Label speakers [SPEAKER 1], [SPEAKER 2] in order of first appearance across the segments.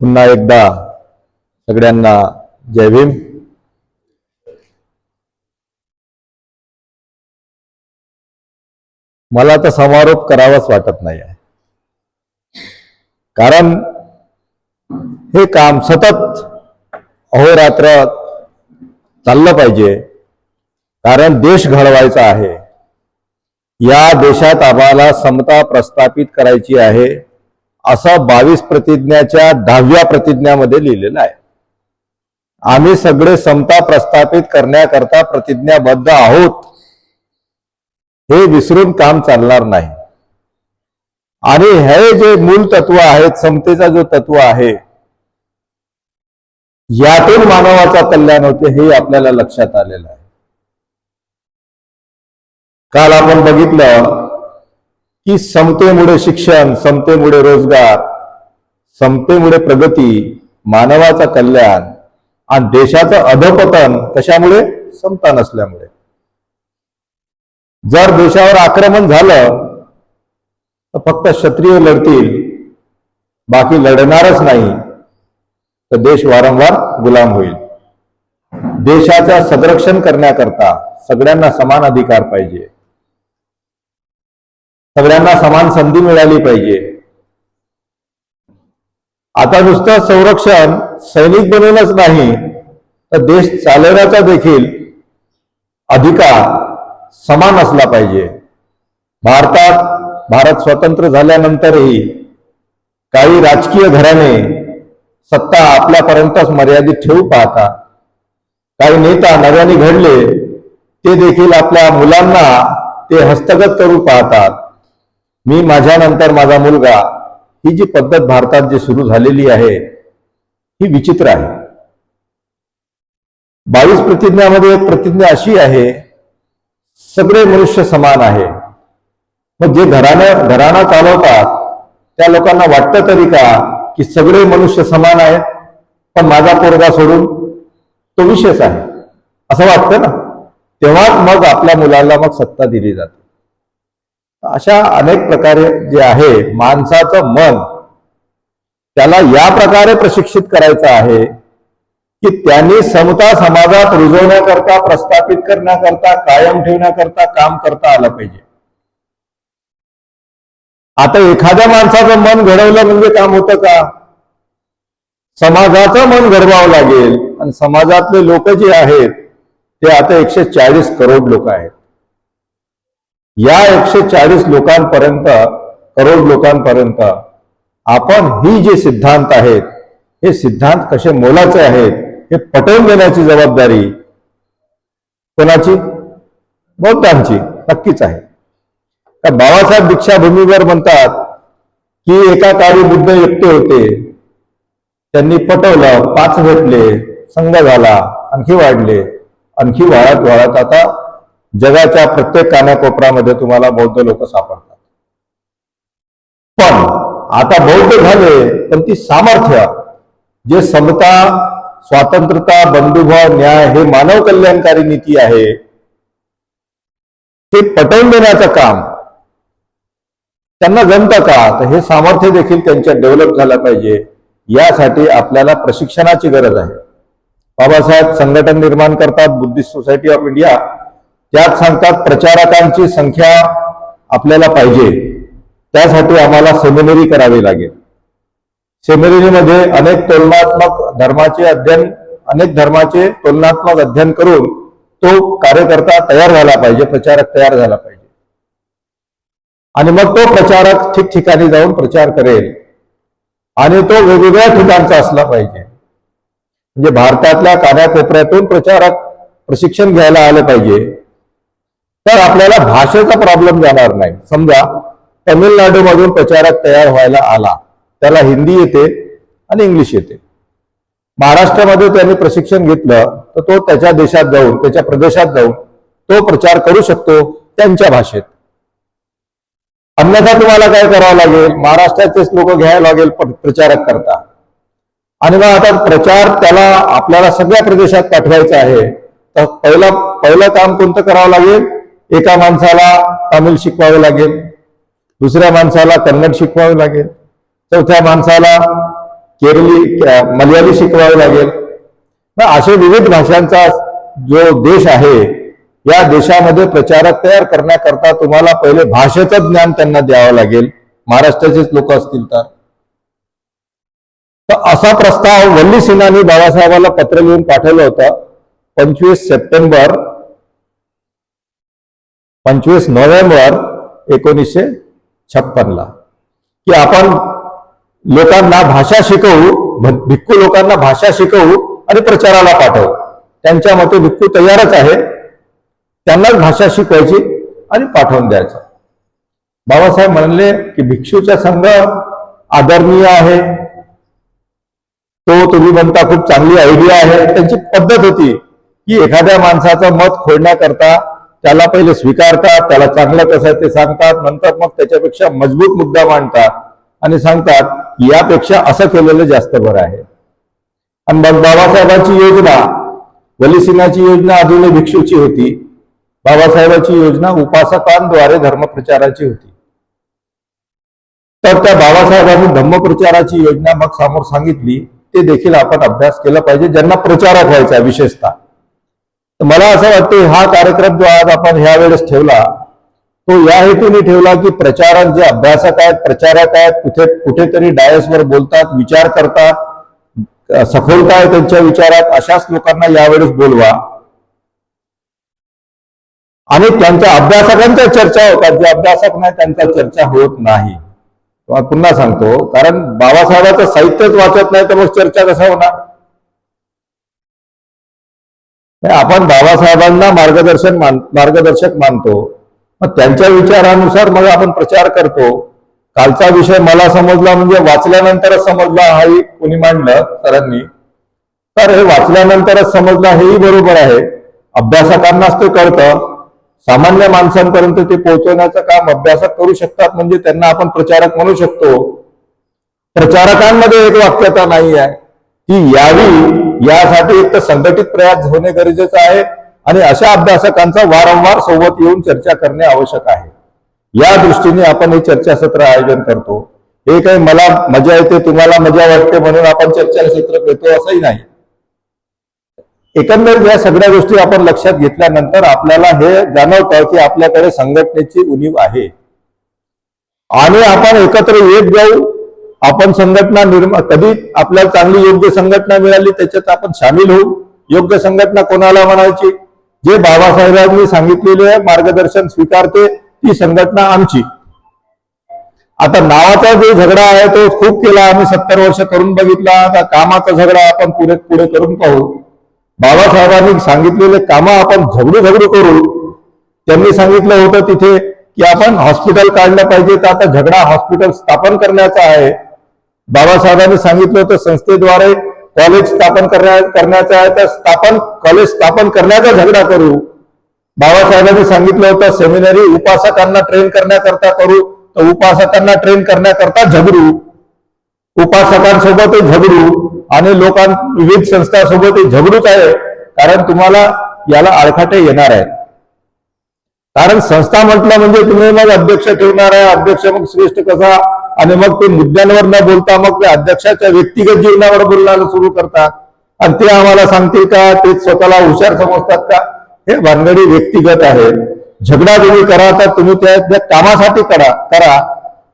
[SPEAKER 1] पुन्हा एकदा सगळ्यांना जय भीम. मला तर समारोप करावाच वाटत नाही आहे, कारण हे काम सतत अहोरात्र चाललं पाहिजे. कारण देश घडवायचा आहे. या देशात आम्हाला समता प्रस्थापित करायची आहे असं 22 प्रतिज्ञाच्या 10व्या प्रतिज्ञामध्ये लिहिलेलं आहे. आम्ही सगळे समता प्रस्थापित करण्याकरता प्रतिज्ञाबद्ध आहोत, हे विसरून काम चालणार नाही. आणि हे जे मूल तत्व आहेत, समतेचा जो तत्व आहे, यातून मानवाचा कल्याण होते हे आपल्याला लक्षात आलेलं आहे. काल आपण बघितलं की समतेमुळे शिक्षण, समतेमुळे रोजगार, समतेमुळे प्रगती, मानवाचा कल्याण आणि देशाचं अधोपतन कशामुळे? समता नसल्यामुळे. जर देशावर आक्रमण झालं तर फक्त क्षत्रिय लढतील, बाकी लढणारच नाही, तर देश वारंवार गुलाम होईल. देशाचं संरक्षण करण्याकरता सगळ्यांना समान अधिकार पाहिजे, सगळ्यांना समान संधी मिळाली पाहिजे. आता नुसतं संरक्षण सैनिक बनवूनच नाही, तर देश चालवण्याचा देखील अधिकार समान असला पाहिजे. भारत स्वतंत्र झाल्यानंतरही काही राजकीय घराणे सत्ता आपल्यापर्यंतच मर्यादित ठेवू पाहतात. काही नेता नव्याने घडले ते देखील आपल्या मुलांना ते हस्तगत करू पाहतात. मी, माझ्यानंतर माझा मुलगा, ही जी पद्धत भारतात जी सुरू झालेली आहे ही विचित्र आहे. 22 प्रतिज्ञामध्ये एक प्रतिज्ञा अशी आहे, सगळे मनुष्य समान आहे. मग जे घराणा चालवतात त्या लोकांना वाटतं तरी का की सगळे मनुष्य समान आहेत, पण माझा पोरगा सोडून तो विशेष आहे, असं वाटतं ना? तेव्हाच मग आपल्या मुलाला मग सत्ता दिली जाते. अशा अनेक प्रकारे जे आहे माणसाचं मन, त्याला या प्रकारे प्रशिक्षित करायचं आहे की त्यांनी समता समाजात रुजवण्याकरता, प्रस्थापित करण्याकरता, कायम ठेवण्याकरता काम करता आलं पाहिजे. आता एखाद्या माणसाचं मन घडवलं म्हणजे काम होतं का? समाजाचं मन घडवावं लागेल. आणि समाजातले लोक जे आहेत ते आता 140 करोड लोक आहेत. या 140 लोकांपर्यंत, करोड लोकांपर्यंत आपण ही जे सिद्धांत आहेत, हे सिद्धांत कसे मोलाचे आहेत हे पटवून देण्याची जबाबदारी कोणाची? बौद्धांची नक्कीच आहे. तर बाबासाहेब दीक्षाभूमीवर म्हणतात की एका काळी बुद्ध एकटे होते, त्यांनी पटवलं, 5 भेटले, संघ झाला, आणखी वाढले, आणखी वाढत आता जगाच्या प्रत्येक कानाकोपऱ्यामध्ये तुम्हाला बौद्ध लोक सापडतात. पण आता बौद्ध झाले, पण ती सामर्थ्य, जे समता, स्वातंत्र्यता, बंधुभाव, न्याय, हे मानव कल्याणकारी नीती आहे, ते पटवून देण्याचं काम त्यांना जमतं का? तर हे सामर्थ्य देखील त्यांच्या डेव्हलप झालं पाहिजे. यासाठी आपल्याला प्रशिक्षणाची गरज आहे. बाबासाहेब संघटन निर्माण करतात, बुद्धिस्ट सोसायटी ऑफ इंडिया, त्यात सांगतात प्रचारकांची संख्या आपल्याला पाहिजे. त्यासाठी आम्हाला सेमिनरी करावी लागेल. सेमिनरीमध्ये अनेक धर्माचे तुलनात्मक अध्ययन करून तो कार्यकर्ता तयार झाला पाहिजे, प्रचारक तयार झाला पाहिजे. आणि मग तो प्रचारक ठिकठिकाणी जाऊन प्रचार करेल आणि तो वेगवेगळ्या ठिकाणचा असला पाहिजे. म्हणजे भारतातल्या कानाकोपऱ्यातून प्रचारक प्रशिक्षण घ्यायला आलं पाहिजे. तर आपल्याला भाषेचा प्रॉब्लेम जाणार नाही. समजा तमिळनाडू मधून प्रचारक तयार व्हायला आला, त्याला हिंदी येते आणि इंग्लिश येते. महाराष्ट्रामध्ये त्यांनी प्रशिक्षण घेतलं तर तो त्याच्या देशात जाऊन, त्याच्या प्रदेशात जाऊन तो प्रचार करू शकतो त्यांच्या भाषेत. अन्यथा तुम्हाला काय करावं लागेल? महाराष्ट्राचेच लोक घ्यायला लागेल प्रचारक करता. आणि मग आता प्रचार त्याला आपल्याला सगळ्या प्रदेशात पाठवायचा आहे, तर पहिलं काम कोणतं करावं लागेल? एका माणसाला तामिळ शिकवावे लागेल, दुसऱ्या माणसाला कन्नड शिकवावे लागेल, चौथ्या माणसाला मल्याळी शिकवावं लागेल. असे विविध भाषांचा जो देश आहे, या देशामध्ये प्रचारक तयार करण्याकरता तुम्हाला पहिले भाषेचं ज्ञान त्यांना द्यावं लागेल, महाराष्ट्राचेच लोक असतील तर. असा प्रस्ताव वल्ली सिन्हांनी बाबासाहेबांना पत्र लिहून पाठवलं होतं 25 नोव्हेंबर 1956 की आपण लोकांना भाषा शिकवू, भिक्खू लोकांना भाषा शिकवू आणि प्रचाराला पाठवू. त्यांच्या मते भिक्खू तयारच आहे, त्यांनाच भाषा शिकवायची आणि पाठवून द्यायचं. बाबासाहेब म्हणले की भिक्षूचा संघ आदरणीय आहे, तो तुम्ही म्हणता खूप चांगली आयडिया आहे. त्यांची पद्धत होती की एखाद्या माणसाचं मत खोडण्याकरता त्याला पहिले स्वीकारतात, त्याला चांगलं कसं आहे ते सांगतात, नंतर मग त्याच्यापेक्षा मजबूत मुद्दा मांडतात आणि सांगतात यापेक्षा असं केलेलं जास्त बरं आहे. आणि मग बाबासाहेबांची योजना, वल्ली सिन्हाची योजना अजूनही भिक्षूची होती, बाबासाहेबांची योजना उपासकांद्वारे धर्मप्रचाराची होती. तर त्या बाबासाहेबांनी धम्मप्रचाराची योजना मग समोर सांगितली, ते देखील आपण अभ्यास केला पाहिजे ज्यांना प्रचारक व्हायचा विशेषतः. मला असं वाटतं हा कार्यक्रम जो आज आपण ह्या वेळेस ठेवला तो या हेतूने ठेवला की प्रचारक जे अभ्यासक आहेत, प्रचारक आहेत, कुठेतरी डायसवर बोलतात, विचार करतात, सखोलता आहे त्यांच्या विचारात, अशाच लोकांना यावेळेस बोलवा आणि त्यांच्या अभ्यासकांच्या चर्चा होतात. जे अभ्यासक नाही त्यांच्या चर्चा होत नाही. पुन्हा सांगतो, कारण बाबासाहेबांचं साहित्यच वाचत नाही तर मग चर्चा कसा होणार. आपण बाबासाहेबांना मार्गदर्शक मानतो, मग त्यांच्या विचारानुसार मग आपण प्रचार करतो. कालचा विषय मला समजला म्हणजे वाचल्यानंतरच समजला, हाही कोणी मांडलं सरांनी, तर हे वाचल्यानंतरच समजला हेही बरोबर आहे. अभ्यासकांनाच ते कळतं, सामान्य माणसांपर्यंत ते पोहोचवण्याचं काम अभ्यासक करू शकतात, म्हणजे त्यांना आपण प्रचारक म्हणू शकतो. प्रचारकांमध्ये एक वाक्यता नाही आहे, ती यावी यासाठी एक तर संघटित प्रयास होणे गरजेचं आहे आणि अशा अभ्यासकांचा वारंवार सोबत येऊन चर्चा करणे आवश्यक आहे. या दृष्टीने आपण हे चर्चासत्र आयोजन करतो. हे काही मला मजा येते तुम्हाला मजा वाटते म्हणून आपण चर्चासत्र घेतो असंही नाही. एकंदर या सगळ्या गोष्टी आपण लक्षात घेतल्यानंतर आपल्याला हे जाणवतं की आपल्याकडे संघटनेची उणीव आहे आणि आपण एकत्र येत जाऊ. आपण संघटना कधी आपल्याला चांगली योग्य संघटना मिळाली त्याच्यात आपण सामील होऊ. योग्य संघटना कोणाला म्हणायची? जे बाबासाहेबांनी सांगितलेले मार्गदर्शन स्वीकारते ती संघटना आमची. आता नावाचा जो झगडा आहे तो खूप केला आम्ही, 70 वर्ष करून बघितला. आता कामाचा झगडा आपण पुढे करून पाहू. बाबासाहेबांनी सांगितलेले कामं आपण झगडू करू. त्यांनी सांगितलं होतं तिथे की आपण हॉस्पिटल काढलं पाहिजे, तर आता झगडा हॉस्पिटल स्थापन करण्याचा आहे. बाबासाहेबांनी सांगितलं होतं संस्थेद्वारे कॉलेज स्थापन करण्याचा आहे, तर कॉलेज स्थापन करण्याचा झगडा करू. बाबासाहेबांनी सांगितलं होतं सेमिनरी उपासकांना ट्रेन करण्याकरता करू, तर उपासकांना ट्रेन करण्याकरता झगडू. उपासकांसोबतही झगडू आणि विविध संस्थांसोबतही झगडूच आहे, कारण तुम्हाला याला आडखाटे येणार आहेत. कारण संस्था म्हटलं म्हणजे तुम्ही मग अध्यक्ष ठेवणार आहे, अध्यक्ष मग श्रेष्ठ कसा, आणि मग ते मुद्द्यांवर न बोलता मग ते अध्यक्षाच्या व्यक्तिगत जीवनावर बोलण्याला सुरू करतात. आणि ते आम्हाला सांगतील का, ते स्वतःला हुशार समजतात का? हे भानगडी व्यक्तिगत आहे. झगडा तुम्ही करा तर तुम्ही त्या कामासाठी करा,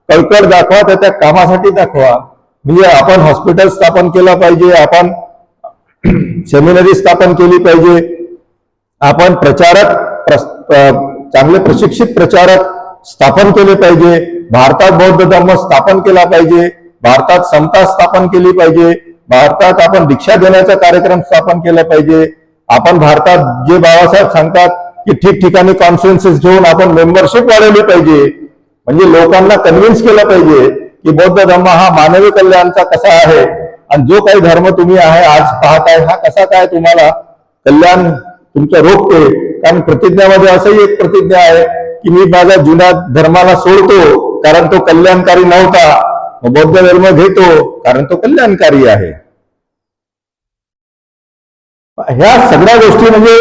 [SPEAKER 1] कळकळ दाखवा तर त्या कामासाठी दाखवा. म्हणजे आपण हॉस्पिटल स्थापन केलं पाहिजे, आपण सेमिनरी स्थापन केली पाहिजे, आपण चांगले प्रशिक्षित प्रचारक स्थापन केले पाहिजे, भारतात बौद्ध धर्म स्थापन केला पाहिजे, भारतात समता स्थापन केली पाहिजे, भारतात आपण दीक्षा देण्याचा कार्यक्रम स्थापन केला पाहिजे. आपण भारतात जे बाबासाहेब सांगतात की ठिकठिकाणी कॉन्फरन्सेस घेऊन आपण मेंबरशिप वाढवली पाहिजे, म्हणजे लोकांना कन्व्हिन्स केलं पाहिजे की बौद्ध धर्म हा मानवी कल्याणचा कसा आहे आणि जो काही धर्म तुम्ही आज पाहताय हा कसा काय तुम्हाला कल्याण तुमचं रोखते. कारण प्रतिज्ञामध्ये असंही एक प्रतिज्ञा आहे की मी माझ्या जुन्या धर्माला सोडतो कारण तो कल्याणकारी नव्हता, बौद्ध धर्म घेतो कारण तो कल्याणकारी आहे. ह्या सगळ्या गोष्टी म्हणजे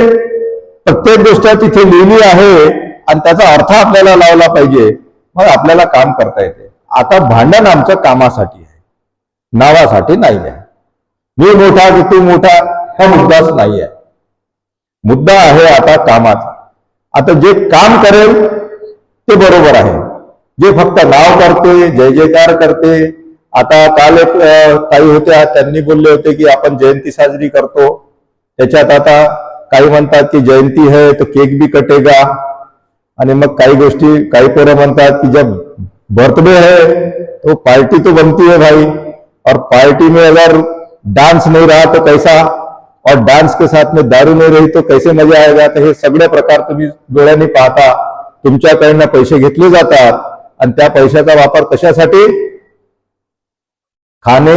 [SPEAKER 1] प्रत्येक गोष्ट तिथे लिहिली आहे आणि त्याचा अर्थ आपल्याला लावला पाहिजे, मग आपल्याला काम करता येते. आता भांडण आमचं कामासाठी आहे. नावासाठी नाही आहे. मी मोठा की तू मोठा हा मुद्दाच नाही आहे. मुद्दा आहे आता कामाचा. आता जे काम करेल ते बरोबर आहे. जे फक्त नाव करते, जय जयकार करते. आता काल एक ताई होत्या, त्यांनी बोलले होते की आपण जयंती साजरी करतो, त्याच्यात आता काही म्हणतात की जयंती है तो केक भी कटेगा, आणि मग काही गोष्टी काही पोरं म्हणतात की जब बर्थडे है तो पार्टी तो बनती है भाई, और पार्टी में अगर डांस नहीं रहा तो कैसा, और डांस के साथ में दारू नहीं रही तो कैसे मजा आएगा. तर हे सगळे प्रकार तुम्ही डोळ्यांनी पाहता. तुमच्याकडनं पैसे घेतले जातात आणि त्या पैशाचा वापर कशासाठी? खाणे,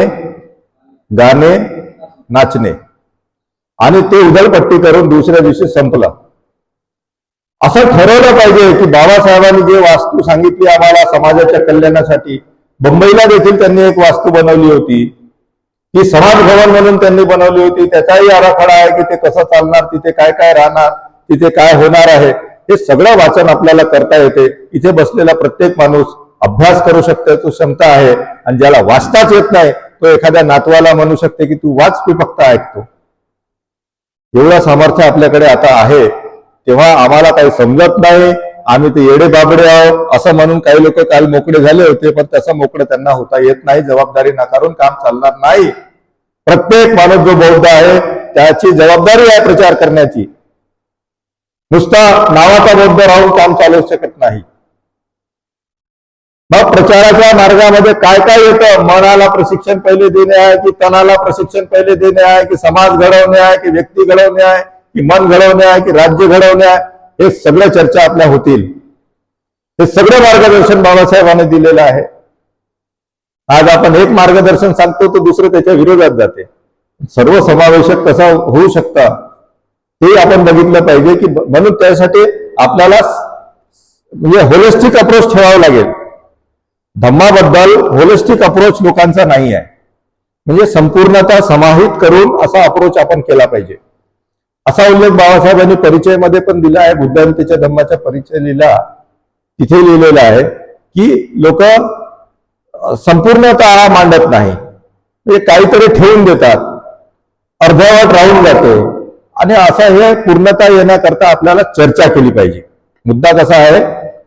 [SPEAKER 1] गाणे, नाचणे, आणि ते उधळपट्टी करून दुसऱ्या दिवशी संपलं. असं ठरवलं पाहिजे की बाबासाहेबांनी जे वास्तू सांगितली आम्हाला समाजाच्या कल्याणासाठी, मुंबईला देखील त्यांनी एक वास्तू बनवली होती, ती समाज भवन म्हणून त्यांनी बनवली होती. त्याचाही आराखडा आहे की ते कसं चालणार, तिथे काय काय राहणार, तिथे काय होणार आहे, हे सगळं वाचन आपल्याला करता येते. इथे बसलेला प्रत्येक माणूस अभ्यास करू शकतो, तो क्षमता आहे. आणि ज्याला वाचताच येत नाही तो एखाद्या नातवाला म्हणू शकते की तू वाच, मी फक्त ऐकतो. एवढं सामर्थ्य आपल्याकडे आता आहे. तेव्हा आम्हाला काही समजत नाही, आम्ही ते येडे बाबडे आहोत असं म्हणून काही लोक काल मोकळे झाले होते, पण तसं मोकळे त्यांना होता येत नाही. जबाबदारी नाकारून काम चालणार नाही. प्रत्येक माणूस जो बौद्ध आहे त्याची जबाबदारी आहे प्रचार करण्याची. नुसता नावाचा बौद्ध राहून काम चालू शकत नाही. मग प्रचाराच्या मार्गामध्ये काय काय येतं? मनाला प्रशिक्षण पहिले देणे आहे की तनाला प्रशिक्षण पहिले देणे आहे की समाज घडवणे आहे की व्यक्ती घडवणे आहे की मन घडवणे आहे की राज्य घडवणे आहे, हे सगळ्या चर्चा आपल्या होतील. हे सगळं मार्गदर्शन बाबासाहेबांनी दिलेलं आहे. आज आपण एक मार्गदर्शन सांगतो तर दुसरं त्याच्या विरोधात जाते. सर्व समावेशक कसा होऊ शकता ते आपण बघितलं पाहिजे. की म्हणून त्यासाठी आपल्याला म्हणजे होलिस्टिक अप्रोच ठेवावा लागेल. धम्माबद्दल होलिस्टिक अप्रोच लोकांचा नाही आहे. म्हणजे संपूर्णता समाहित करून असा अप्रोच आपण केला पाहिजे. असा उल्लेख बाबासाहेबांनी परिचयमध्ये पण दिला आहे. बुद्धांनी त्याच्या धम्माचा परिचय लिहिला, तिथे लिहिलेला आहे की लोक संपूर्णता मांडत नाही, म्हणजे काहीतरी ठेवून देतात, अर्धवट राहून जाते. आणि असं हे पूर्णता येण्याकरता आपल्याला चर्चा केली पाहिजे. मुद्दा कसा आहे,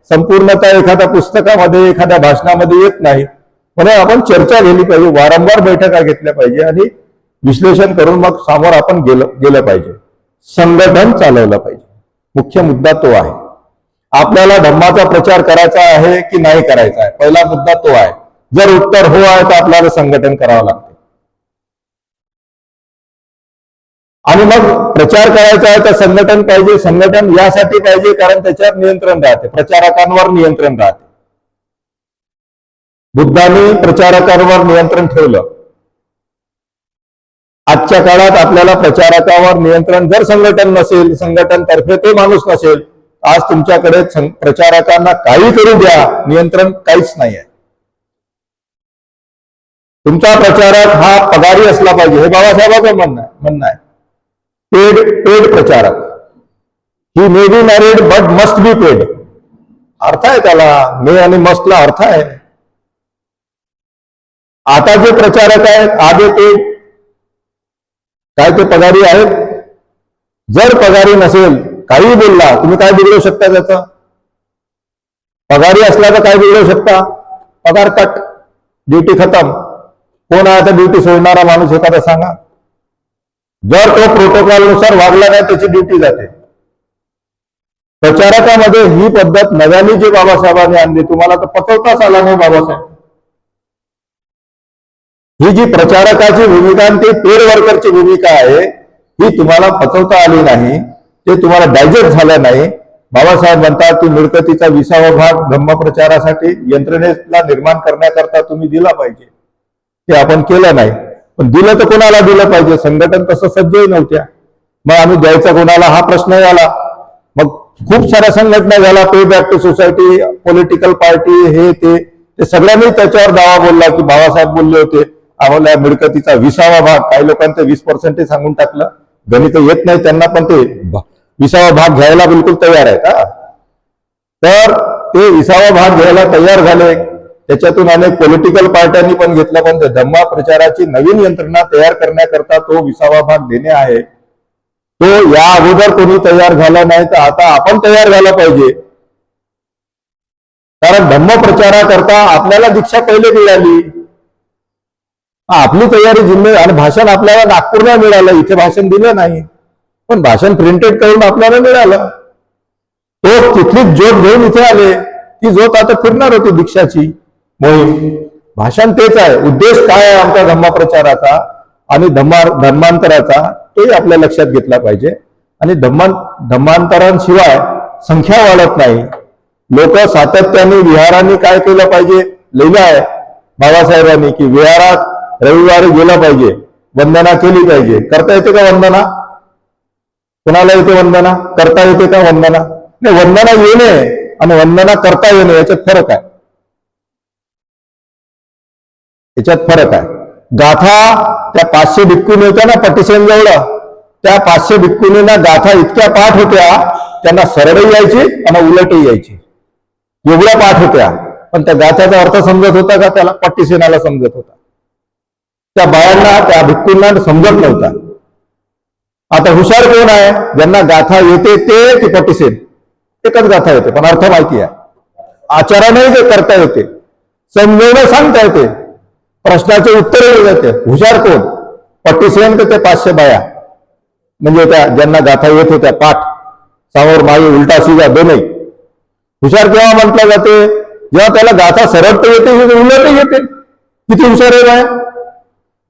[SPEAKER 1] संपूर्णता एखाद्या पुस्तकामध्ये एखाद्या भाषणामध्ये येत नाही, म्हणून आपण चर्चा केली पाहिजे, वारंवार बैठका घेतल्या पाहिजे आणि विश्लेषण करून मग समोर आपण गेलं पाहिजे. संघटन चालवलं पाहिजे. मुख्य मुद्दा तो आहे. आपल्याला धम्माचा प्रचार करायचा आहे की नाही करायचा आहे, पहिला मुद्दा तो आहे. जर उत्तर हो आहे तर आपल्याला संघटन करावं लागते. आणि मग प्रचार करायचा आहे तर संघटन पाहिजे. संघटन यासाठी पाहिजे कारण त्याच्यावर नियंत्रण राहते, प्रचारकांवर नियंत्रण राहते. बुद्धांनी प्रचारकांवर नियंत्रण ठेवलं. आजच्या काळात आपल्याला प्रचारकावर नियंत्रण, जर संघटन नसेल, संघटन तर्फे ते माणूस नसेल, आज तुमच्याकडे प्रचारकांना काही करू द्या, नियंत्रण काहीच नाही आहे. तुमचा प्रचारक हा पगारी असला पाहिजे, हे बाबासाहेबांचं म्हणणं आहे. पेड प्रचारक. He may be married but must be paid. अर्थ आहे त्याला, मे आणि मस्टला अर्थ आहे. आता जे प्रचारक आहेत आधी ते काय ते पगारी आहेत. जर पगारी नसेल, काही बोलला, तुम्ही काय बिघडू शकता त्याचं? पगारी असला तर काय बिघडू शकता? पगार कट, ड्युटी खतम. कोण आहे आता ड्युटी सोडणारा माणूस एखादा सांगा? जर तो प्रोटोकॉलनुसार वागला नाही त्याची ड्युटी जाते. प्रचारकामध्ये ही पद्धत नव्याने जी बाबासाहेबांनी आणली, तुम्हाला तर पचवताच आला नाही बाबासाहेब. ही जी प्रचारकाची भूमिका आणि ती पेड वर्करची भूमिका आहे, ही तुम्हाला पचवता आली नाही, ते तुम्हाला डायजेस्ट झालं नाही. बाबासाहेब म्हणतात की मिळकतीचा 20वा भाग धम्मप्रचारासाठी यंत्रणेला निर्माण करण्याकरता तुम्ही दिला पाहिजे. ते आपण केलं नाही. पण दिलं तर कोणाला दिलं पाहिजे? संघटन तसं सज्जही नव्हत्या. मग आम्ही द्यायचं कोणाला हा प्रश्न आला. मग खूप साऱ्या संघटना झाला, pay back to society, political party, हे ते सगळ्यांनी त्याच्यावर दावा बोलला की बाबासाहेब बोलले होते आम्हाला मिळकतीचा 20वा भाग. काही लोकांचं 20% सांगून टाकलं. गणित येत नाही त्यांना, पण ते 20वा भाग घ्यायला बिलकुल तयार आहेत. तर ते 20वा भाग घ्यायला तयार झाले. त्याच्यातून अनेक पॉलिटिकल पार्ट्यांनी पण घेतला, पण धम्मा प्रचाराची नवीन यंत्रणा तयार करण्याकरता तो 20वा भाग देणे आहे. तो या अगोदर कोणी तयार झाला नाही, तर आता आपण तयार झाला पाहिजे. कारण धम्म प्रचाराकरता आपल्याला दीक्षा पहिले मिळाली, आपली तयारी जिम्मे, आणि भाषण आपल्याला नागपूरला मिळालं, इथे भाषण दिलं नाही, पण भाषण प्रिंटेड करून आपल्याला मिळालं. तो तिथलीच ज्योत घेऊन इथे आले, ती ज्योत आता फिरणार होती दीक्षाची मोहीम. भाषण तेच आहे. उद्देश काय आहे आमचा धम्मा प्रचाराचा आणि धर्मांतराचा, तोही आपल्या लक्षात घेतला पाहिजे. आणि धर्मांतरांशिवाय संख्या वाढत नाही. लोक सातत्याने विहारांनी काय केलं पाहिजे, लिहिलं आहे बाबासाहेबांनी की विहारात रविवारी गेला पाहिजे, वंदना केली पाहिजे. करता येते का वंदना? कोणाला येते वंदना? करता येते का वंदना? नाही, वंदना येणे आणि वंदना करता येणे याच्यात फरक आहे. याच्यात फरक आहे. गाथा त्या 500 भिक्खूंनी होत्या ना पटिसेन जवळ, त्या 500 भिक्खूंनींना गाथा इतक्या पाठ होत्या, त्यांना सरळही यायची आणि उलटही यायची, एवढ्या पाठ होत्या. पण त्या गाथ्याचा अर्थ समजत होता का? त्याला पट्टिसेनाला समजत होता. त्या बायांना, त्या भिक्खूंना समजत नव्हता. आता हुशार कोण आहे? ज्यांना गाथा येते ते की पट्टिसेन? एकच गाथा येते पण अर्थ माहिती आहे, आचाराने ते करता येते, समजवणं सांगता येते, प्रश्नाचे उत्तर येते. हुशार कोण? पट्टिसेन तर ते 500 बाया, म्हणजे त्या ज्यांना गाथा येत होत्या पाठ, समोर मागे उलटा सीधा दोन्ही. हुशार केव्हा म्हटलं जाते? जेव्हा त्याला गाथा सरळ तर येते, उलट येते. किती हुशार आहे बाय?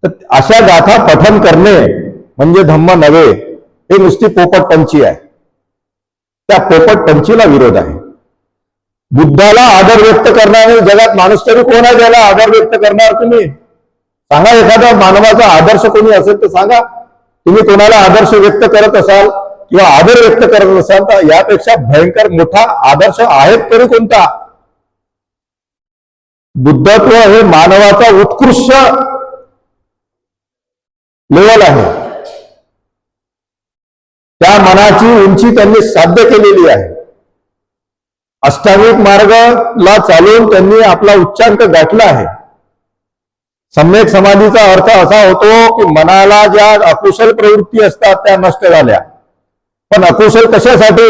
[SPEAKER 1] तर अशा गाथा पठन करणे म्हणजे धम्म नव्हे, हे नुसती पोपटपंची आहे. त्या पोपटपंचीला विरोध आहे. बुद्धाला आदर व्यक्त करणारे जगात माणूस तरी कोण आहे ज्याला आदर व्यक्त करणार? तुम्ही सांगा, एखादा मानवाचा आदर्श कोणी असेल तर सांगा. तुम्ही कोणाला आदर्श व्यक्त करत असाल किंवा आदर व्यक्त करत असाल तर यापेक्षा भयंकर मोठा आदर्श आहे तरी कोणता? बुद्धत्व हे मानवाचा उत्कृष्ट लेवल आहे. त्या मनाची उंची त्यांनी साध्य केलेली आहे. अष्टांगिक मार्गाला चालून त्यांनी आपला उच्चांक गाठला आहे. सम्यक समाधीचा अर्थ असा होतो की मनाला ज्या अकुशल प्रवृत्ती असतात त्या नष्ट झाल्या. पण अकुशल कशासाठी?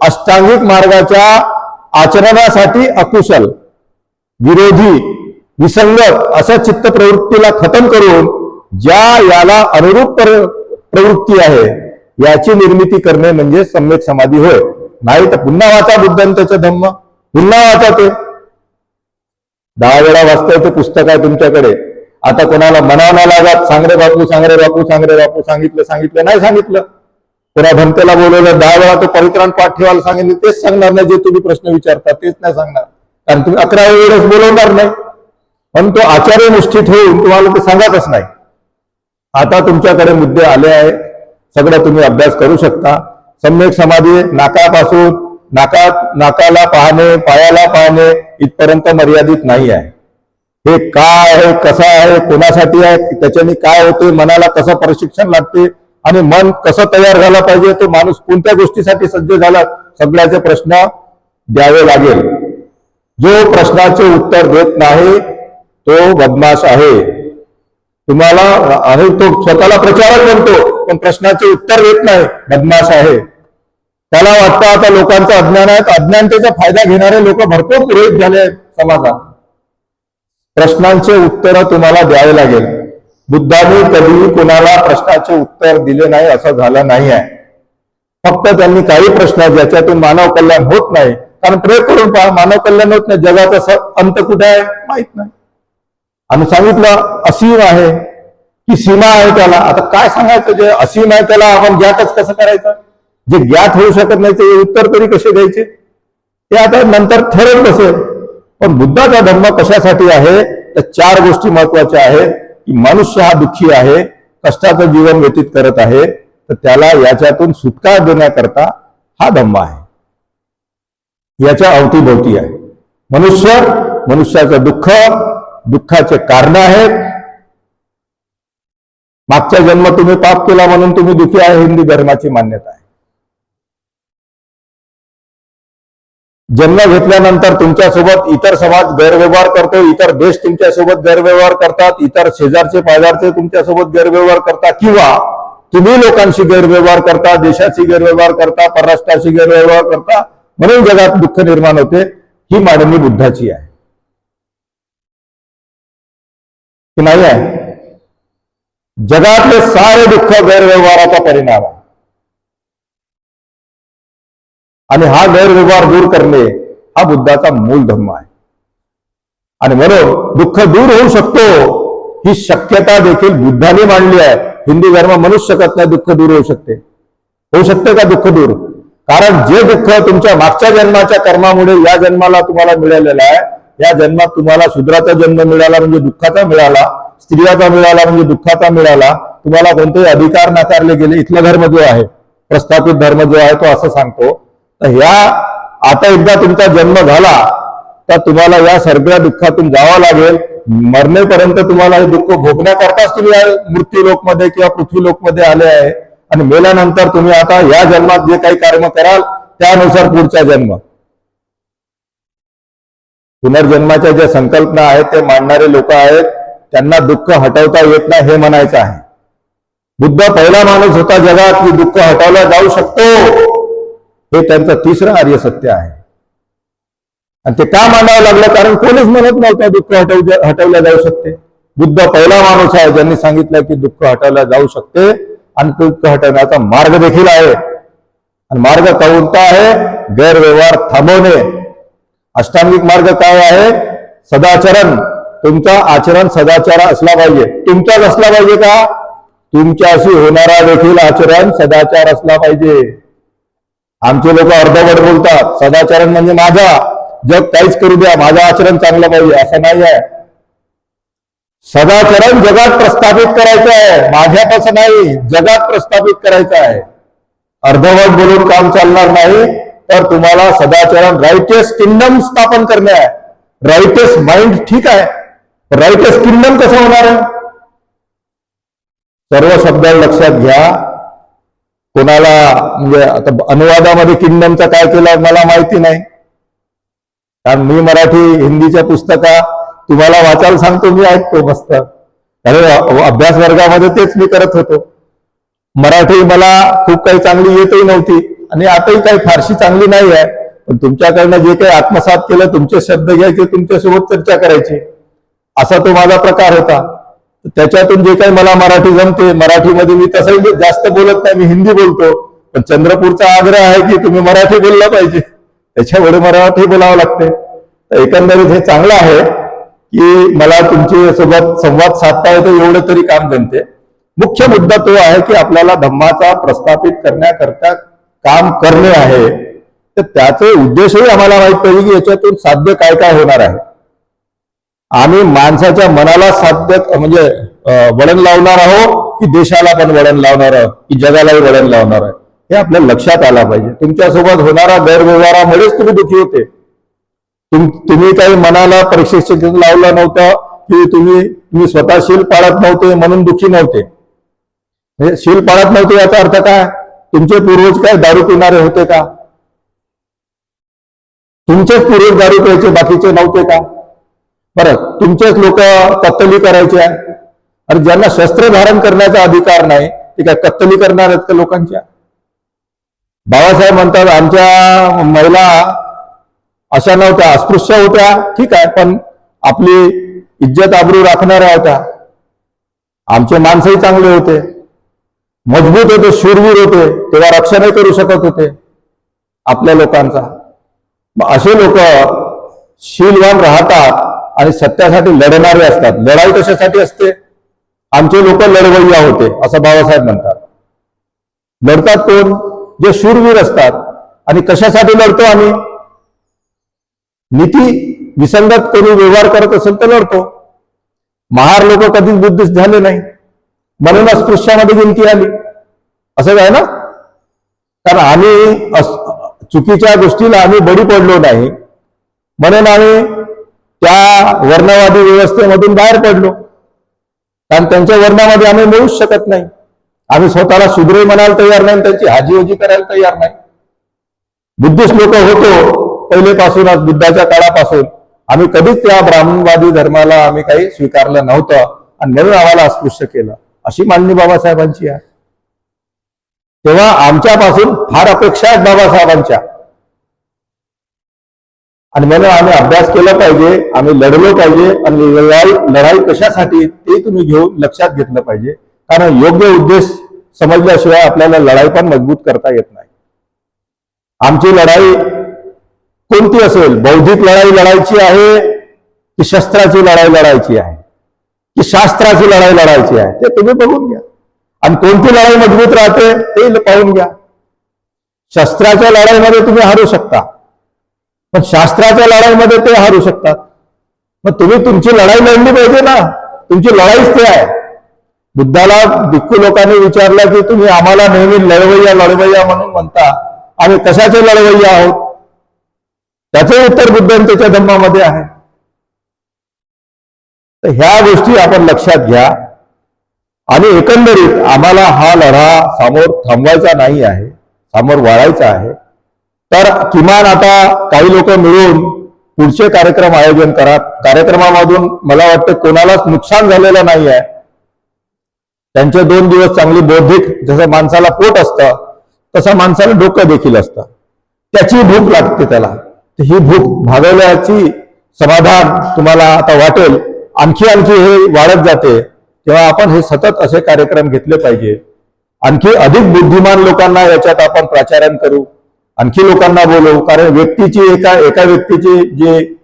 [SPEAKER 1] अष्टांगिक मार्गाच्या आचरणासाठी अकुशल, विरोधी, विसंगत अशा चित्त प्रवृत्तीला खतम करून ज्या याला अनुरूप प्रवृत्ती आहे याची निर्मिती करणे म्हणजे सम्यक समाधी होय. नाही तर पुन्हा वाचा बुद्धांचं धम्म, पुन्हा वाचा ते. 10 वेळा वाचताय ते पुस्तक आहे तुमच्याकडे. आता कोणाला म्हणावं नाही लागत, सांगरे बापू, सांगरे बापू, सांगरे बापू, सांगितलं नाही सांगितलं. कोणा भंतेला बोलवलं 10 वेळा तो परित्राण पाठ ठेवायला सांगितलं, तेच सांगणार नाही. जे तुम्ही प्रश्न विचारता तेच नाही सांगणार, कारण तुम्ही 11 वेळेस बोलवणार नाही. पण तो आचार्य निष्ठी ठेवून तुम्हाला ते सांगतच नाही. आता तुमच्याकडे मुद्दे आले आहे, सगळं तुम्ही अभ्यास करू शकता. सम्यक समाधी नाकापासून नाकाला पाहणे, पायाला पाहणे इथपर्यंत मर्यादित नाही आहे. हे काय आहे, कसं आहे, कोणासाठी आहे, त्याच्याने काय होते, मनाला कसं प्रशिक्षण लागते आणि मन कसं तयार झाला पाहिजे, तो माणूस कोणत्या गोष्टीसाठी सज्ज झाला, सगळ्याचे प्रश्न द्यावे लागेल. जो प्रश्नाचे उत्तर देत नाही तो बदमाश आहे. तुम्हाला आहे तो स्वतःला प्रचारक म्हणतो पण प्रश्नाचे उत्तर देत नाही, बदमाश आहे. त्याला वाटतं आता लोकांचं अज्ञान आहे, अज्ञानतेचा फायदा घेणारे लोक भरपूर पुरोहित झाले आहेत समाजात. प्रश्नांचे उत्तर तुम्हाला द्यावे लागेल. बुद्धांनी कधीही कोणाला प्रश्नाचे उत्तर दिले नाही असं झालं नाही आहे. फक्त त्यांनी काही प्रश्न ज्याच्यातून मानव कल्याण होत नाही, कारण प्रयोग करून पहा मानव कल्याण होत नाही, जगाचा अंत कुठे आहे माहित नाही. आणि सांगितलं असीम आहे की सीमा आहे त्याला. आता काय सांगायचं, जे असीम आहे त्याला आपण ज्ञातच कसं करायचं? जे ज्ञात होऊ शकत नाही ते उत्तर तरी कसे द्यायचे ते आता नंतर ठरत बसेल. पण बुद्धाचा धर्म कशासाठी आहे तर 4 गोष्टी महत्वाच्या आहेत. की मनुष्य हा दुःखी आहे, कष्टाचं जीवन व्यतीत करत आहे, तर त्याला याच्यातून सुटका देण्याकरता हा धम्म आहे. याच्या अवतीभोवती आहे मनुष्याचं दुःख, दुःखाचे कारण आहेत. मागचा जन्म तुम्ही पाप केला म्हणून तुम्ही दुःखी आहे, हिंदू धर्माची मान्यता आहे. जन्म घेतल्यानंतर तुमच्यासोबत इतर समाज गैरव्यवहार करतो, इतर देश तुमच्यासोबत गैरव्यवहार करतात, इतर शेजारचे पाजारचे तुमच्यासोबत गैरव्यवहार करतात, किंवा तुम्ही लोकांशी गैरव्यवहार करता, देशाशी गैरव्यवहार करता, परराष्ट्राशी गैरव्यवहार करता, म्हणून जगात दुःख निर्माण होते. ही मांडणी बुद्धाची आहे की नाही आहे? जगातले सारे दुःख गैरव्यवहाराचा परिणाम आहे आणि हा गैरव्यवहार दूर करणे हा बुद्धाचा मूल धर्म आहे. आणि म्हणून दुःख दूर होऊ शकतो ही शक्यता देखील बुद्धाने मांडली आहे. हिंदू धर्म म्हणूच शकत नाही दुःख दूर होऊ शकते. होऊ शकते का दुःख दूर? कारण जे दुःख तुमच्या मागच्या जन्माच्या कर्मामुळे या जन्माला तुम्हाला मिळालेलं आहे, या जन्मात तुम्हाला शूद्राचा जन्म मिळाला म्हणजे दुःखाचा मिळाला, स्त्रियाचा मिळाला म्हणजे दुःखाचा मिळाला, तुम्हाला कोणतेही अधिकार नाकारले गेले. इथला धर्म जो आहे, प्रस्थापित धर्म जो आहे, तो असं सांगतो. तर ह्या आता एकदा तुमचा जन्म झाला तर तुम्हाला या सगळ्या दुःखातून जावं लागेल. मरण्यापर्यंत तुम्हाला हे दुःख भोगण्याकरताच तुम्ही मृत्यू लोकमध्ये किंवा पृथ्वी लोकमध्ये आले आहे. आणि मेल्यानंतर तुम्ही आता या जन्मात जे काही कर्म कराल त्यानुसार पुढचा जन्म. पुनर्जन्माच्या ज्या संकल्पना आहेत ते मांडणारे लोक आहेत, त्यांना दुःख हटवता येत नाही हे म्हणायचं आहे. बुद्ध पहिला माणूस होता जगात की दुःख हटवला जाऊ शकतो, हे त्यांचं तिसरं आर्य सत्य आहे. आणि ते का मांडावं लागलं? कारण कोणीच म्हणत नव्हतं दुःख हटवल्या जाऊ शकते. बुद्ध पहिला माणूस आहे ज्यांनी सांगितलं की दुःख हटवल्या जाऊ शकते आणि दुःख हटवण्याचा मार्ग देखील आहे. आणि मार्ग कोणता आहे? गैरव्यवहार थांबवणे. अष्टांगिक मार्ग काय आहे? सदाचरण. तुमचा आचरण सदाचार असला पाहिजे. तुमचाच असला पाहिजे का? तुमच्याशी होणारा देखील आचरण सदाचार असला पाहिजे. आमचे लोक अर्धवट बोलतात, सदाचरण म्हणजे माझा, जग काहीच करू द्या, माझं आचरण चांगलं पाहिजे, असं नाही आहे. सदाचरण जगात प्रस्थापित करायचं आहे, माझ्यापासून नाही, जगात प्रस्थापित करायचं आहे. अर्धवट बोलून काम चालणार नाही. तर तुम्हाला सदाचरण, राईटियस किंगडम स्थापन करणे आहे. राईटियस माइंड ठीक आहे, राईटियस किंगडम कसं होणार आहे? सर्व शब्द लक्षात घ्या. कोणाला म्हणजे आता अनुवादामध्ये किंगडमचा काय केलं मला माहिती नाही, कारण मी मराठी हिंदीच्या पुस्तका तुम्हाला वाचायला सांगतो, मी ऐकतो मस्त. कारण अभ्यास वर्गामध्ये तेच मी करत होतो. मराठी मला खूप काही चांगली येतही नव्हती आणि आताही काही फारशी चांगली नाही आहे. पण तुमच्याकडनं जे काही आत्मसात केलं, तुमचे शब्द घ्यायचे, तुमच्यासोबत चर्चा करायची, असा तो माझा प्रकार होता. त्याच्यातून जे काही मला मराठी जमते, मराठीमध्ये मी तसंही जास्त बोलत नाही, मी हिंदी बोलतो. पण चंद्रपूरचा आग्रह आहे की तुम्ही मराठी बोललं पाहिजे, त्याच्यामुळे मराठी बोलावं लागते. तर एकंदरीत हे चांगलं आहे की मला तुमच्या सोबत संवाद साधता येतो, एवढं तरी काम जमते. मुख्य मुद्दा तो आहे की आपल्याला धम्माचा प्रस्थापित करण्याकरता काम करणे आहे. तर त्याचे उद्देशही आम्हाला माहित पाहिजे की याच्यातून साध्य काय काय होणार आहे. आम्ही माणसाच्या मनाला साध्य म्हणजे वळण लावणार आहोत की देशाला पण वळण लावणार आहोत की जगालाही वळण लावणार आहे, हे आपल्या लक्षात आलं पाहिजे. तुमच्यासोबत होणारा गैरव्यवहारामुळेच तुम्ही दुःखी होते. तुम्ही काही मनाला प्रशिक्षण लावलं नव्हतं की तुम्ही स्वतः शील पाळत नव्हते म्हणून दुःखी नव्हते. शील पाळत नव्हते याचा अर्थ काय? तुमचे पूर्वज काय दारू पिणारे होते का? तुमचेच पूर्वज दारू प्यायचे, बाकीचे नव्हते का? बरं, तुमचेच लोक कत्तली करायचे आहे. आणि ज्यांना शस्त्र धारण करण्याचा अधिकार नाही ते काय कत्तली करणार आहेत का लोकांच्या? बाबासाहेब म्हणतात आमच्या महिला अशा नव्हत्या, अस्पृश्य होत्या, ठीक आहे, पण आपली इज्जत आबरू राखणाऱ्या होत्या. आमचे माणसंही चांगले होते, मजबूत होते, शूरवीर होते, तेव्हा रक्षणही करू शकत होते आपल्या लोकांचा. मग असे लोक शीलवान राहतात आणि सत्यासाठी लढणारे असतात. लढाई कशासाठी असते? आमचे लोक लढवय्या होते असं बाबासाहेब म्हणतात. लढतात कोण? जे शूरवीर असतात. आणि कशासाठी लढतो आम्ही? नीती विसंगत कोणी व्यवहार करत असेल तर लढतो. महार लोक कधीच बुद्धिस्ट झाले नाही, म्हणून अस्पृश्यामध्ये गिनती आली. असं आहे ना? कारण आम्ही चुकीच्या गोष्टीला आम्ही बळी पडलो नाही, म्हणून आम्ही त्या वर्णवादी व्यवस्थेमधून बाहेर पडलो. कारण त्यांच्या वर्णामध्ये आम्ही मिळूच शकत नाही. आम्ही स्वतःला शूद्र म्हणायला तयार नाही, त्यांची हाजीवजी करायला तयार नाही. बुद्धिस्ट लोक होतो पहिलेपासूनच बुद्धाच्या काळापासून आम्ही कधीच त्या ब्राह्मणवादी धर्माला आम्ही काही स्वीकारलं नव्हतं आणि म्हणून आम्हाला अस्पृश्य केलं, अशी मांडणी बाबासाहेबांची आहे. तेव्हा आमच्यापासून फार अपेक्षा आहेत बाबासाहेबांच्या, आणि म्हणून आम्ही अभ्यास केला पाहिजे, आम्ही लढलो पाहिजे. आणि लढाई कशासाठी ते तुम्ही घेऊन लक्षात घेतलं पाहिजे, कारण योग्य उद्देश समजल्याशिवाय आपल्याला लढाई पण मजबूत करता येत नाही. आमची लढाई कोणती असेल, बौद्धिक लढाई लढायची आहे की शस्त्राची लढाई लढायची आहे की शास्त्राची लढाई लढायची आहे, ते तुम्ही बघून घ्या. आणि कोणती लढाई मजबूत राहते ते पाहून घ्या. शस्त्राच्या लढाईमध्ये तुम्ही हारू शकता, पण शास्त्राच्या लढाईमध्ये ते हारू शकतात. मग तुम्ही तुमची लढाई लढली पाहिजे ना, तुमची लढाईच ते आहे. बुद्धाला भिक्खू लोकांनी विचारलं की तुम्ही आम्हाला नेहमी लढवय्या म्हणून म्हणता, आम्ही कशाचे लढवय्या आहोत? त्याचे उत्तर बुद्धांच्या धम्मामध्ये आहे. तर ह्या गोष्टी आपण लक्षात घ्या. आणि एकंदरीत आम्हाला हा लढा समोर थांबवायचा नाही आहे, समोर वाढायचा आहे. तर किमान आता काही लोक मिळून पुढचे कार्यक्रम आयोजन करा. कार्यक्रमामधून मला वाटतं कोणालाच नुकसान झालेलं नाही आहे. त्यांचे 2 दिवस चांगली बौद्धिक, जसं माणसाला पोट असतं तसं माणसाला डोकं देखील असतं, त्याची भूक लागते त्याला. ही भूक भागवल्याची समाधान तुम्हाला आता वाटेल. आणखी हे वाढत जाते, तेव्हा आपण हे सतत असे कार्यक्रम घेतले पाहिजे. आणखी अधिक बुद्धिमान लोकांना याच्यात आपण प्राचारण करू, आणखी लोकांना बोलवू. कारण एका व्यक्तीची जी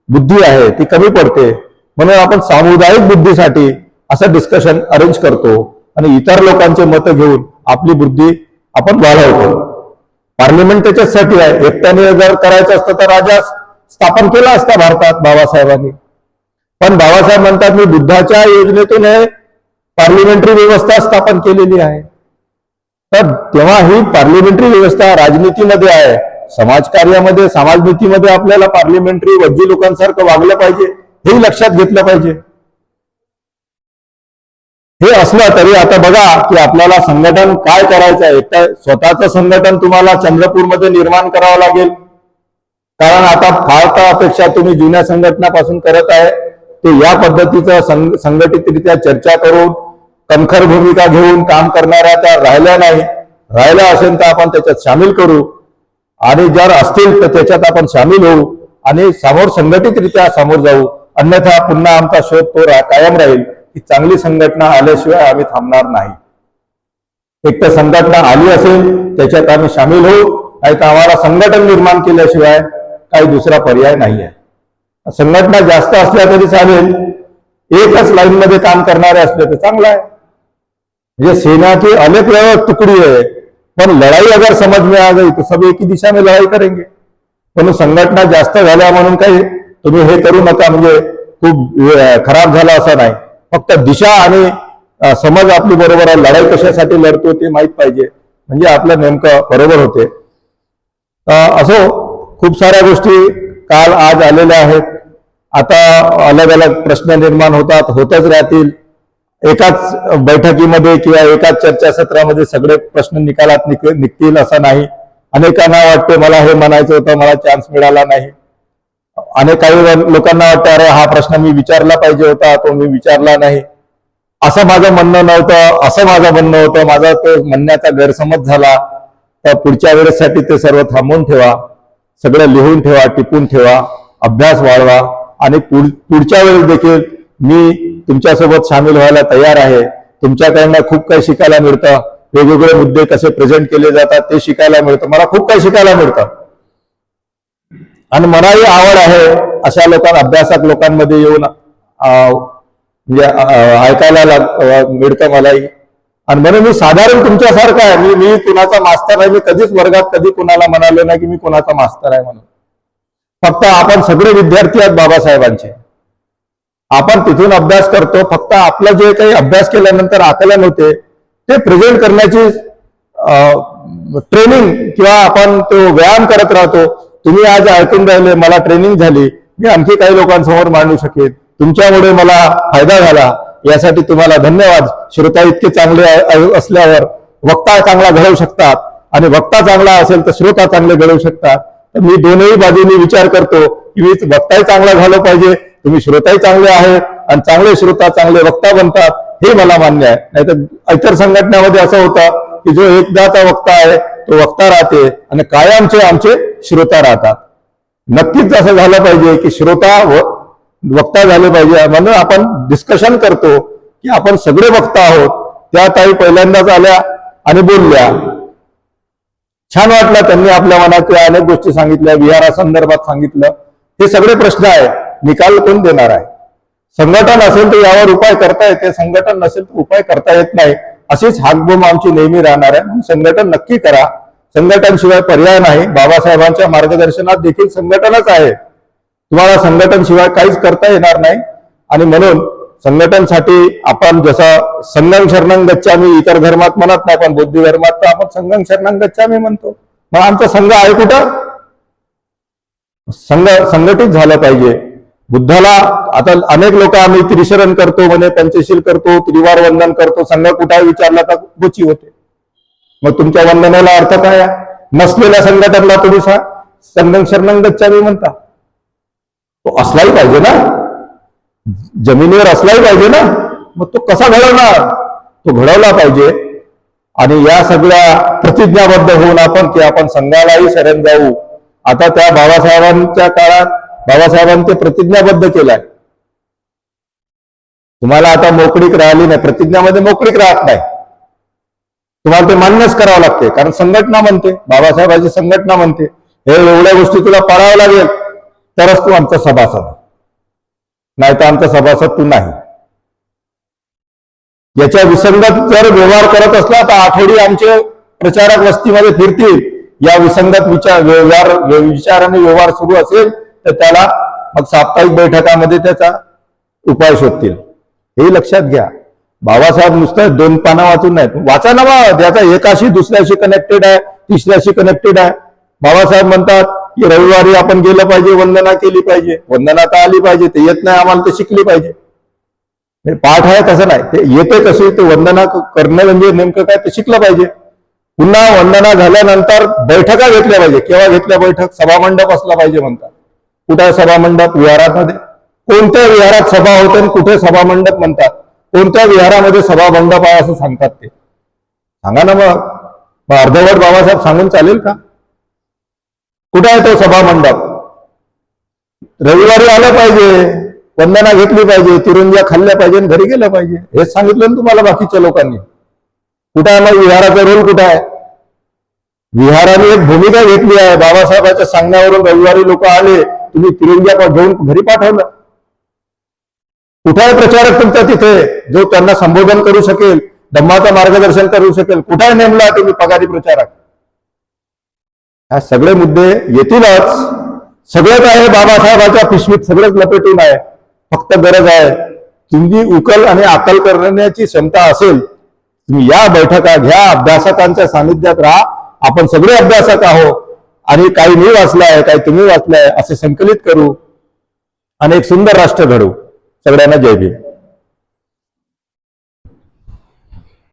[SPEAKER 1] बुद्धी आहे ती कमी पडते, म्हणून आपण सामुदायिक बुद्धीसाठी असं डिस्कशन अरेंज करतो आणि इतर लोकांचे मत घेऊन आपली बुद्धी आपण वाढवतो. पार्लिमेंट त्याच्यासाठी आहे. एकट्याने जर करायचं असतं तर राजा स्थापन केला असता भारतात बाबासाहेबांनी. पण बाबासाहेब म्हणतात मी बुद्धाच्या योजनेतून पार्लिमेंटरी व्यवस्था स्थापन केलेली आहे. तर तेव्हा ही पार्लिमेंटरी व्यवस्था राजनीतीमध्ये आहे, समाजकार्यामध्ये, समाजनीतीमध्ये आपल्याला पार्लिमेंटरी वज्जी लोकांसारखं वागलं पाहिजे, हेही लक्षात घेतलं पाहिजे. हे असलं तरी आता बघा की आपल्याला संघटन काय करायचं आहे. एकटा स्वतःचं संघटन तुम्हाला चंद्रपूरमध्ये निर्माण करावं लागेल, कारण आता फार अपेक्षा तुम्ही जुन्या संघटनापासून करत आहे ते या पद्धतीचं संघटितरित्या चर्चा करून कणखर भूमिका घेऊन काम करणाऱ्या त्या राहिल्या नाही. राहिल्या असेल तर आपण त्याच्यात सामील करू, आणि जर असतील तर त्याच्यात आपण सामील होऊ आणि संघटितरित्या समोर जाऊ. अन्यथा पुन्हा आमचा शोध तो कायम राहील की चांगली संघटना आल्याशिवाय आम्ही थांबणार नाही. एक तर संघटना आली असेल त्याच्यात आम्ही सामील होऊ, नाही तर आम्हाला संघटन निर्माण केल्याशिवाय काही दुसरा पर्याय नाही आहे. संघटना जास्त असल्या तरी चालेल, एकच लाईन मध्ये काम करणारे असले तर चांगलं आहे. म्हणजे सेना की अनेक टुकड़ी है, पण लड़ाई अगर समझ में आ गई तो सब एक ही दिशा में लड़ाई करेंगे. पण संघटना जास्त झाल्या म्हणून काही तुम्ही हे करू नका, म्हणजे खूप खराब झाला असं नाही. फक्त दिशा आणि समज आपली बरोबर आहे, लढाई कशासाठी लढतो ते माहित पाहिजे, म्हणजे आपलं नेमकं बरोबर होते. असो खूप साऱ्या गोष्टी काल आज आलेल्या आहेत. आता अलग अलग प्रश्न निर्माण होतच राहतील. एकाच बैठकीमध्ये किंवा एकाच चर्चासत्रामध्ये सगळे प्रश्न निकालात निघतील असं नाही. अनेकांना वाटते मला हे म्हणायचं होतं, मला चान्स मिळाला नाही. आणि काही लोकांना वाटतं अरे हा प्रश्न मी विचारला पाहिजे होता, तो मी विचारला नाही. असं माझं म्हणणं नव्हतं, असं माझं म्हणणं होतं. माझा तो म्हणण्याचा गैरसमज झाला. तर पुढच्या वेळेसाठी ते सर्व थांबवून ठेवा, सगळं लिहून ठेवा, टिपून ठेवा, अभ्यास वाढवा. आणि पुढच्या वेळेस देखील मी तुमच्यासोबत सामील व्हायला तयार आहे. तुमच्याकडनं खूप काही शिकायला मिळतं. वेगवेगळे मुद्दे कसे प्रेझेंट केले जातात ते शिकायला मिळतं. मला खूप काही शिकायला मिळतं आणि मलाही आवड आहे अशा अभ्यासक लोकांमध्ये येऊन म्हणजे ऐकायला मिळतं मलाही. आणि म्हणून मी साधारण तुमच्यासारखा आहे. मी कुणाचा मास्तर आहे. मी कधीच वर्गात कधी कुणाला म्हणालो नाही की मी कुणाचा मास्तर आहे म्हणून. फक्त आपण सगळे विद्यार्थी आहेत बाबासाहेबांचे. आपण तिथून अभ्यास करतो. फक्त आपलं जे काही अभ्यास केल्यानंतर आकलन होते ते प्रेझेंट करण्याची ट्रेनिंग किंवा आपण तो व्यायाम करत राहतो. तुम्ही आज ऐकून राहिले, मला ट्रेनिंग झाली, मी आणखी काही लोकांसमोर मांडू शकेन. तुमच्यामुळे मला फायदा झाला, यासाठी तुम्हाला धन्यवाद. श्रोता इतके चांगले असल्यावर वक्ता चांगला घडवू शकतात, आणि वक्ता चांगला असेल तर श्रोता चांगले घडवू शकतात. तर मी दोनही बाजूनी विचार करतो की मी वक्ताही चांगला झालं पाहिजे, तुम्ही श्रोताही चांगले आहेत आणि चांगले श्रोता चांगले वक्ता बनतात, हे मला मान्य आहे. नाहीतर इतर संघटनेमध्ये असं होतं की जो एकदाचा वक्ता आहे तो वक्ता राहते आणि कायमचे आमचे श्रोता राहतात. नक्कीच असं झालं पाहिजे की श्रोता वक्ता झाले पाहिजे. म्हणून आपण डिस्कशन करतो की आपण सगळे वक्ता आहोत. त्या ताई पहिल्यांदाच आल्या आणि बोलल्या, छान वाटलं. त्यांनी आपल्या मनातल्या अनेक गोष्टी सांगितल्या, विहारासंदर्भात सांगितलं. हे सगळे प्रश्न आहे, निकाल कोण देणार आहे? संघटन असेल तर यावर उपाय करता येते, संघटन नसेल तर उपाय करता येत नाही. अशीच हाकबोम आमची नेहमी राहणार आहे. म्हणून संघटन नक्की करा, संघटन शिवाय पर्याय नाही. बाबासाहेबांच्या मार्गदर्शनात देखील संघटनच आहे. तुम्हाला संघटन शिवाय काहीच करता येणार नाही. आणि म्हणून संघटनसाठी आपण जसं संघं शरणं गच्छामी इतर धर्मात म्हणत नाही, पण बौद्ध धर्मात तर आपण संघं शरणं गच्छामी म्हणतो. मग आमचा संघ आहे कुठं? संघटित झालं पाहिजे. बुद्धाला आता अनेक लोक आम्ही त्रिशरण करतो म्हणे, पंचशील करतो, त्रिवार वंदन करतो, संघ कुठे विचारला तर गोची होते. मग तुमच्या वंदनाला अर्थ काय आहे? नसलेल्या संघटनला तुम्ही संघं शरणं गच्छामी म्हणता. तो असलाही पाहिजे ना, जमिनीवर असलाही पाहिजे ना. मग तो कसा घडवणार? तो घडवला पाहिजे. आणि या सगळ्या प्रतिज्ञाबद्ध होऊन आपण की आपण संघालाही शरण जाऊ. आता त्या बाबासाहेबांच्या काळात बाबासाहेबांनी ते प्रतिज्ञाबद्ध केलाय. तुम्हाला आता मोकळीक राहिली नाही, प्रतिज्ञामध्ये मोकळीक राहत नाही. तुम्हाला ते मान्यच करावं लागते, कारण संघटना म्हणते, बाबासाहेबांची संघटना म्हणते हे एवढ्या गोष्टी तुला पाळाव्या लागेल तरच तू आमचा सभासद, नाही तर आमचा सभासद तू नाही. याच्या विसंगत जर व्यवहार करत असला तर आठवडी आमचे प्रचारक वस्तीमध्ये फिरतील. या विसंगत विचाराने व्यवहार सुरू असेल तर त्याला मग साप्ताहिक बैठकामध्ये त्याचा उपाय शोधतील. हे लक्षात घ्या. बाबासाहेब नुसतं 2 पानं वाचून नाहीत, वाचा ना बा, त्याचा एकाशी दुसऱ्याशी कनेक्टेड आहे, तिसऱ्याशी कनेक्टेड आहे. बाबासाहेब म्हणतात की रविवारी आपण गेलं पाहिजे, वंदना केली पाहिजे. वंदना तर आली पाहिजे, ते येत नाही आम्हाला, ते शिकली पाहिजे. पाठ आहे तसं नाही, ते येते कशी, ते वंदना करणं म्हणजे नेमकं काय ते शिकलं पाहिजे. पुन्हा वंदना झाल्यानंतर बैठका घेतल्या पाहिजे. केव्हा घेतल्या बैठक? सभामंडप असला पाहिजे म्हणतात. कुठे आहे सभामंडप? विहारामध्ये. कोणत्या विहारात सभा होते आणि कुठे सभामंडप म्हणतात? कोणत्या विहारामध्ये सभामंडप आहे असं सांगतात ते सांगा ना. मग अर्धवट बाबासाहेब सांगून चालेल का? कुठे आहे तो सभामंडप? रविवारी आलं पाहिजे, वंदना घेतली पाहिजे, तिरुंज्या खाल्ल्या पाहिजे आणि घरी गेलं पाहिजे. हेच सांगितलं ना तुम्हाला बाकीच्या लोकांनी. कुठे आहे मग विहाराचा रोल? कुठे आहे? विहाराने एक भूमिका घेतली आहे. बाबासाहेबांच्या सांगण्यावरून रविवारी लोक आले, तुम्ही तिरुंज्या घेऊन घरी पाठवलं. कुठे आहे प्रचारक तुमचा तिथे, जो त्यांना संबोधन करू शकेल, धम्माचं मार्गदर्शन करू शकेल? कुठे नेमला तुम्ही पगारी प्रचारक? हा सगळे मुद्दे येतीलच. सगळंच आहे बाबासाहेबांच्या पिशवीत, सगळंच लपेटून आहे. फक्त गरज आहे तुमची उकल आणि आकल करण्याची क्षमता असेल. तुम्ही या बैठका घ्या, अभ्यासकांच्या सानिध्यात राहा. आपण सगळे अभ्यासक आहोत आणि काही मी वाचलाय, काही तुम्ही वाचलाय, असे संकलित करू आणि एक सुंदर राष्ट्र घडवू. सगळ्यांना जय भीम.